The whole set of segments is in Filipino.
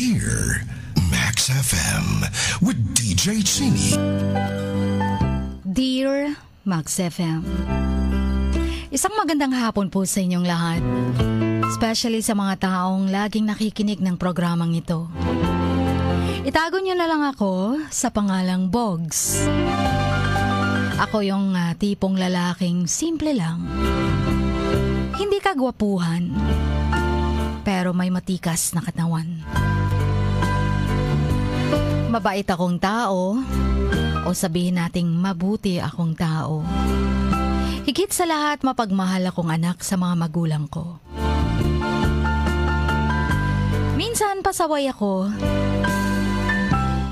Dear Max FM with DJ Chinny. Dear Max FM, isang magandang hapon po sa inyong lahat, especially sa mga taong laging nakikinig ng programang ito. Itago niyo na lang ako sa pangalang Bogs. Ako yung tipong lalaking simple lang. Hindi kagwapuhan, pero may matikas na katawan. Mabait akong tao, o sabihin nating mabuti akong tao. Higit sa lahat, mapagmahal akong anak sa mga magulang ko. Minsan pasaway ako,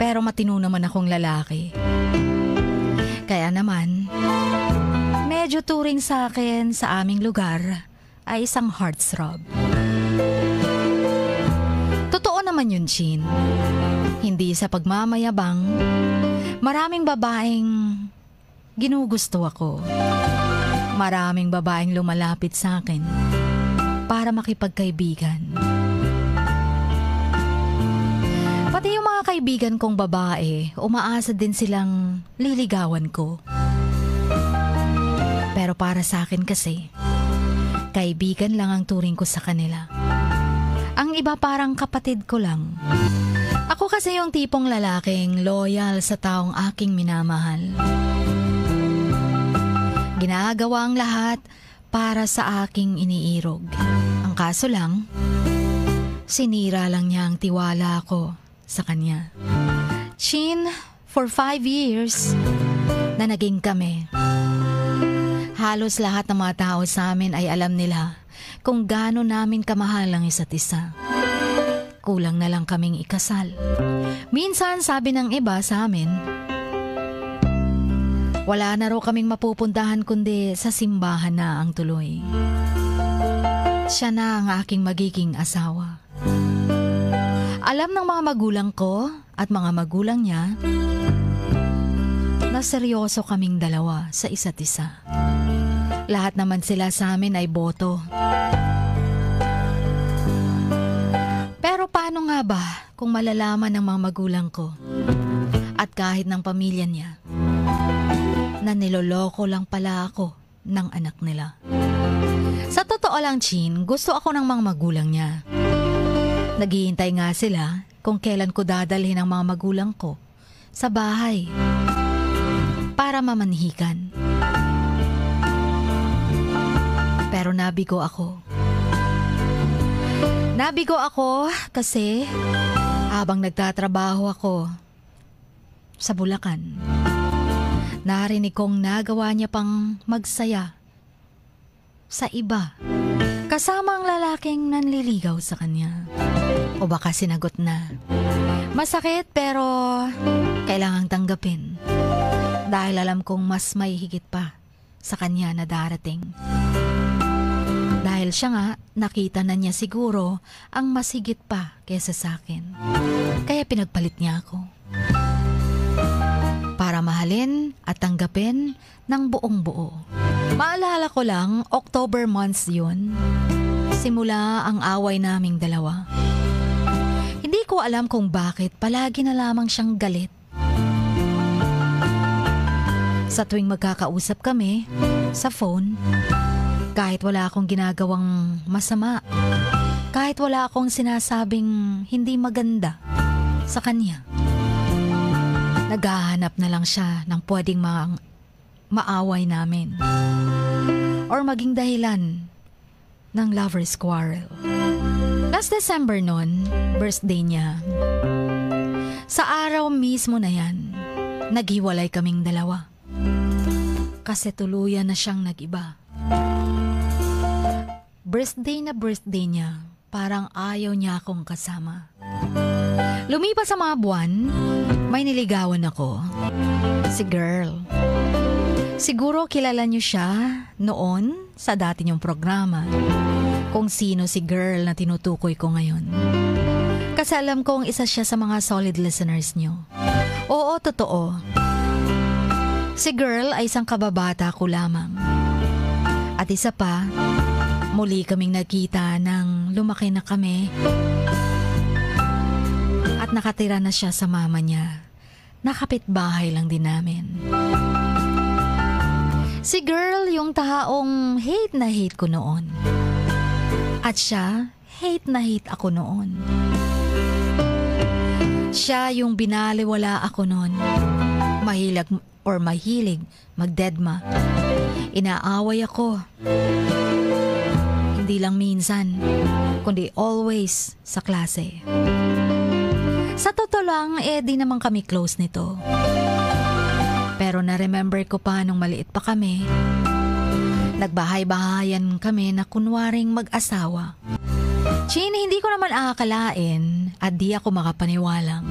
pero matino naman akong lalaki. Kaya naman, medyo turing sa akin sa aming lugar ay isang heartthrob. Totoo naman yun, Chin. Hindi sa pagmamayabang, maraming babaeng ginugusto ako. Maraming babaeng lumalapit sa akin para makipagkaibigan. Pati yung mga kaibigan kong babae, umaasa din silang liligawan ko. Pero para sa akin kasi, kaibigan lang ang turing ko sa kanila. Ang iba parang kapatid ko lang. Ako kasi yung tipong lalaking loyal sa taong aking minamahal. Ginagawa ang lahat para sa aking iniirog. Ang kaso lang, sinira lang niya ang tiwala ko sa kanya. Chin, for 5 years na naging kami, halos lahat ng mga tao sa amin ay alam nila kung gaano namin kamahal ang isa't isa. Kulang na lang kaming ikasal. Minsan sabi ng iba sa amin, wala na raw kaming mapupuntahan kundi sa simbahan na ang tuloy. Siya na ang aking magiging asawa. Alam ng mga magulang ko at mga magulang niya na seryoso kaming dalawa sa isa't isa. Lahat naman sila sa amin ay boto. Pero paano nga ba kung malalaman ng mga magulang ko at kahit ng pamilya niya na niloloko lang pala ako ng anak nila? Sa totoo lang, Chin, gusto ako ng mga magulang niya. Naghihintay nga sila kung kailan ko dadalhin ang mga magulang ko sa bahay para mamanhikan. Pero nabigo ako. Nabigo ako kasi habang nagtatrabaho ako sa Bulacan, narinig kong nagawa niya pang magsaya sa iba kasama ang lalaking nanliligaw sa kanya. O baka sinagot na. Masakit pero kailangang tanggapin dahil alam kong mas may higit pa sa kanya na darating. Dahil siya nga, nakita na niya siguro ang mas higit pa kesa sa akin. Kaya pinagpalit niya ako. Para mahalin at tanggapin ng buong buo. Maalala ko lang, October months yun. Simula ang away naming dalawa. Hindi ko alam kung bakit palagi na lamang siyang galit. Sa tuwing magkakausap kami sa phone, kahit wala akong ginagawang masama, kahit wala akong sinasabing hindi maganda sa kanya, naghahanap na lang siya ng pwedeng maaway namin or maging dahilan ng lover's quarrel. Last December noon, birthday niya. Sa araw mismo na yan, naghiwalay kaming dalawa. Kasi tuluyan na siyang nag-iba. Birthday na birthday niya, parang ayaw niya akong kasama. Lumipas sa mga buwan, may niligawan ako. Si girl. Siguro kilala niyo siya noon sa dati niyong programa. Kung sino si girl na tinutukoy ko ngayon. Kasi alam kong isa siya sa mga solid listeners niyo. Oo, totoo. Si girl ay isang kababata ko lamang. At isa pa, muli kaming nagkita nang lumaki na kami. At nakatira na siya sa mama niya. Nakapitbahay lang din namin. Si girl yung taong hate na hate ko noon. At siya, hate na hate ako noon. Siya yung binaliwala ako noon. Mahilig magdedma. Inaaway ako. Hindi lang minsan, kundi always sa klase. Sa totoo lang, di naman kami close nito. Pero na-remember ko pa nung maliit pa kami, nagbahay-bahayan kami na kunwaring mag-asawa. Chin, hindi ko naman aakalain at di ako makapaniwalang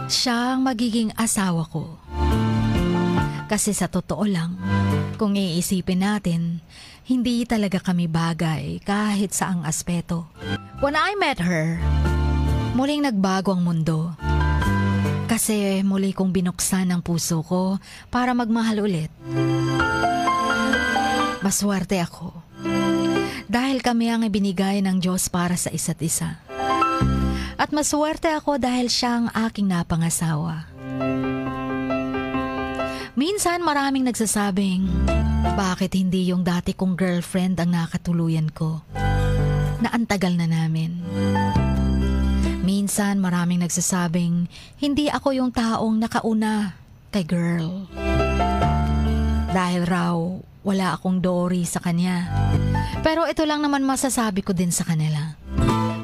siya ang magiging asawa ko. Kasi sa totoo lang, kung iisipin natin, hindi talaga kami bagay kahit saang aspeto. When I met her, muling nagbago ang mundo. Kasi muli kong binuksan ang puso ko para magmahal ulit. Maswerte ako. Dahil kami ang ibinigay ng Diyos para sa isa't isa. At maswerte ako dahil siya ang aking napangasawa. Minsan maraming nagsasabing, bakit hindi yung dati kong girlfriend ang nakatuluyan ko? Na ang tagal na namin. Minsan maraming nagsasabing, hindi ako yung taong nakauna kay girl. Dahil raw, wala akong dory sa kanya. Pero ito lang naman masasabi ko din sa kanila.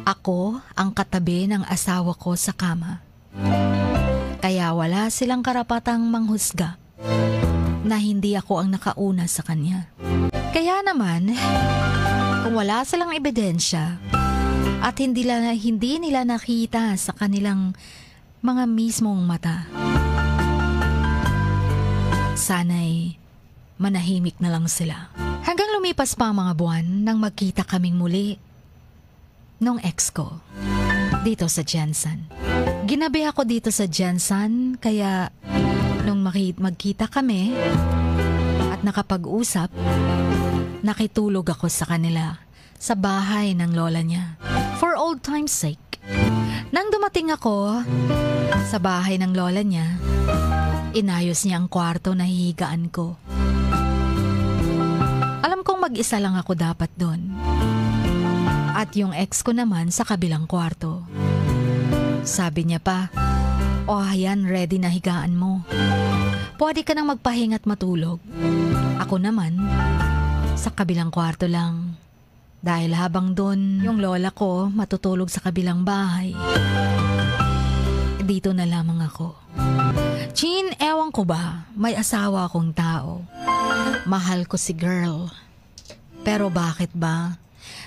Ako ang katabi ng asawa ko sa kama. Kaya wala silang karapatang manghusga na hindi ako ang nakauna sa kanya. Kaya naman, kung wala silang ebidensya at hindi nila nakita sa kanilang mga mismong mata, sana'y manahimik na lang sila. Hanggang lumipas pa ang mga buwan nang magkita kaming muli nung ex ko dito sa Jensen. Ginabi ako dito sa Jensen, kaya nung magkita kami at nakapag-usap, nakitulog ako sa kanila sa bahay ng lola niya. For old time's sake. Nang dumating ako sa bahay ng lola niya, inayos niya ang kwarto na hihigaan ko. Alam kong mag-isa lang ako dapat doon. At yung ex ko naman sa kabilang kwarto. Sabi niya pa, ayan, ready na higaan mo. Pwede ka nang magpahinga at matulog. Ako naman, sa kabilang kwarto lang. Dahil habang doon, yung lola ko matutulog sa kabilang bahay. Dito na lamang ako. Chin, ewan ko ba, may asawa akong tao. Mahal ko si girl. Pero bakit ba,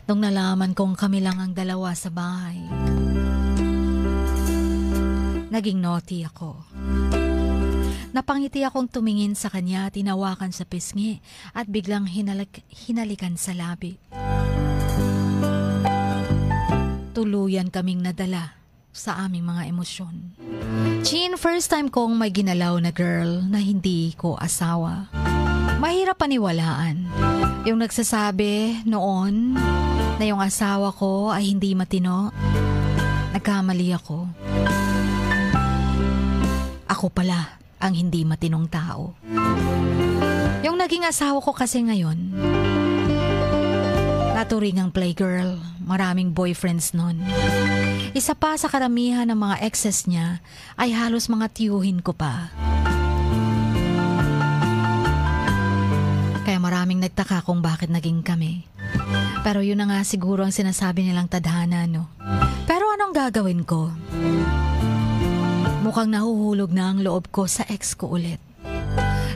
nung nalaman kong kami lang ang dalawa sa bahay, naging naughty ako. Napangiti akong tumingin sa kanya, tinawakan sa pisngi at biglang hinalikan sa labi. Tuluyan kaming nadala sa aming mga emosyon. Chin, first time kong may ginalaw na girl na hindi ko asawa. Mahirap paniwalaan. Yung nagsasabi noon na yung asawa ko ay hindi matino, nagkamali ako. Ako pala ang hindi matinong tao. Yung naging asawa ko kasi ngayon, naturingang playgirl, maraming boyfriends nun. Isa pa sa karamihan ng mga exes niya ay halos mga tiyuhin ko pa. Kaya maraming nagtaka kung bakit naging kami. Pero yun na nga siguro ang sinasabi nilang tadhana, no? Pero anong gagawin ko? Mukhang nahuhulog na ang loob ko sa ex ko ulit.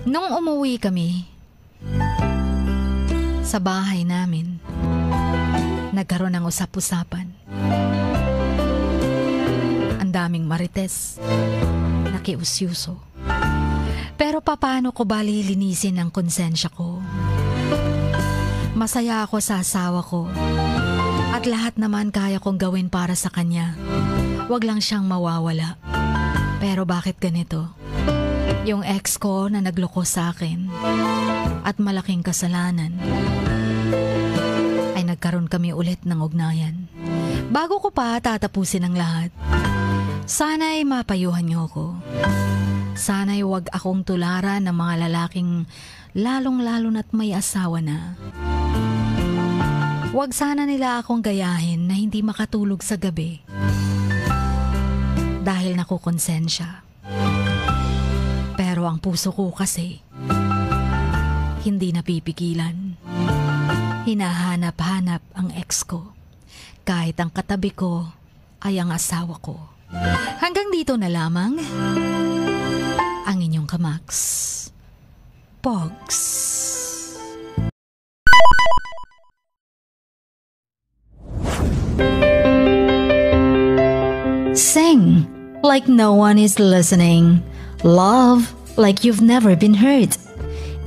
Nung umuwi kami sa bahay namin, nagkaroon ng usap-usapan. Ang daming marites, nakiusyuso. Pero paano ko ba lilinisin ang konsensya ko? Masaya ako sa asawa ko. At lahat naman kaya kong gawin para sa kanya. Huwag lang siyang mawawala. Pero bakit ganito? Yung ex ko na nagloko sa akin at malaking kasalanan, ay nagkaroon kami ulit ng ugnayan. Bago ko pa tatapusin ang lahat, Sana'y mapayuhan niyo ako. Sana'y wag akong tularan ng mga lalaking lalong-lalo na't may asawa na. Wag sana nila akong gayahin na hindi makatulog sa gabi. Dahil nakukonsensya. Pero ang puso ko kasi, hindi napipigilan. Hinahanap-hanap ang ex ko. Kahit ang katabi ko ay ang asawa ko. Hanggang dito na lamang ang inyong kamaks, Pogs. Sing like no one is listening. Love like you've never been hurt.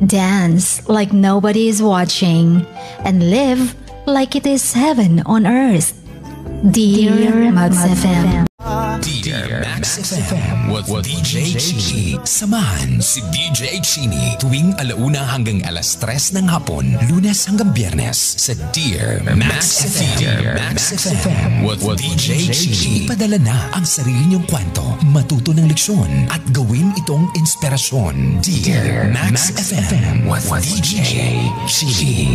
Dance like nobody is watching. And live like it is heaven on earth. Dear Max FM. Dear Max FM with DJ Chini. Samahan si DJ Chini tuwing 1:00 hanggang 3:00 ng hapon, Lunes hanggang Biyernes sa Dear Max FM. Dear Max FM with DJ Chini. Ipadala na ang sarili niyong kwento, matuto ng leksyon at gawin itong inspirasyon. Dear Max FM with DJ Chini.